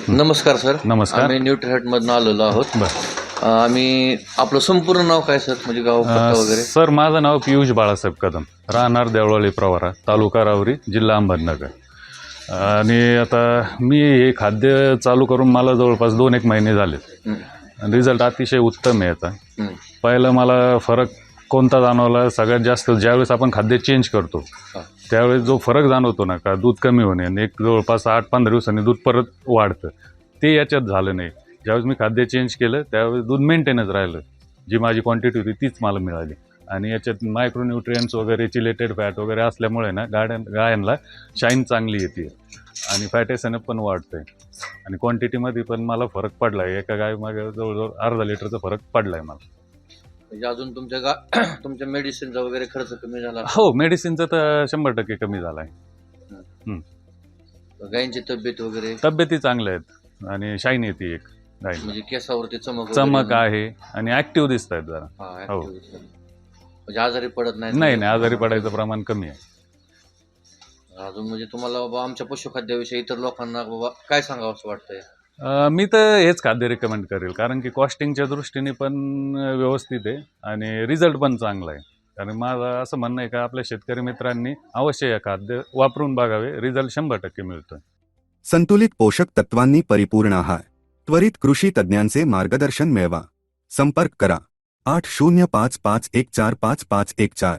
नमस्कार सर. नमस्कार. आम्ही न्यूट्रिहट मधून आलेलो आहोत. बरं. आम्ही आपलं संपूर्ण नाव काय सर, म्हणजे गाव पत्ता वगैरे? सर माझं नाव पियुष बाळासाहेब कदम, राहणार देवळाली प्रवरा, तालुका रावरी, जिल्हा अहमदनगर. आणि आता मी हे खाद्य चालू करून मला जवळपास 2-1 महिने झाले. रिझल्ट अतिशय उत्तम आहे याचा. पहिलं मला फरक कोणता जाणवला, सगळ्यात जास्त ज्यावेळेस आपण खाद्य चेंज करतो त्यावेळेस जो फरक जाणवतो ना, का दूध कमी होणे आणि एक जवळपास 8-15 दिवसांनी दूध परत वाढतं, ते याच्यात झालं नाही. ज्यावेळेस मी खाद्य चेंज केलं त्यावेळेस दूध मेंटेनच राहिलं. जी माझी क्वांटिटी होती तीच मला मिळाली. आणि याच्यात मायक्रोन्यूट्रियंट्स वगैरे, चिलेटेड फॅट वगैरे असल्यामुळे ना गायांना शाईन चांगली येते आणि फॅट एसएनएफ पण वाढतंय. आणि क्वांटिटीमध्ये पण मला फरक पडला आहे. एका गायमागे जवळजवळ अर्धा लिटरचा फरक पडला आहे मला. म्हणजे अजून तुमच्या मेडिसिनचा वगैरे खर्च कमी झाला? हो, मेडिसिनचा तर 100% कमी झाला आहे. गायींची तब्येत वगैरे? तब्येती चांगल्या आहेत आणि शाईन येते एक गाय, म्हणजे केसावरती चमक आहे आणि ऍक्टिव्ह दिसत आहेत जरा. हो, म्हणजे आजारी पडत नाही? नाही, आजारी पडायचं प्रमाण कमी आहे. अजून म्हणजे तुम्हाला बाबा आमच्या पशुखाद्याविषयी इतर लोकांना बाबा काय सांगावं असं वाटतंय? मी तर हेच खाद्य रिकमेंड करेल, कारण की कॉस्टिंगच्या दृष्टीने पण व्यवस्थित आहे आणि रिझल्ट पण चांगला आहे. कारण माझं असं म्हणणं आहे का आपल्या शेतकरी मित्रांनी अवश्य हे खाद्य वापरून बघावे. रिझल्ट 100% मिळतोय. संतुलित पोषक तत्वांनी परिपूर्ण आहार, त्वरित कृषी तज्ञांचे मार्गदर्शन मिळवा. संपर्क करा 8055145514.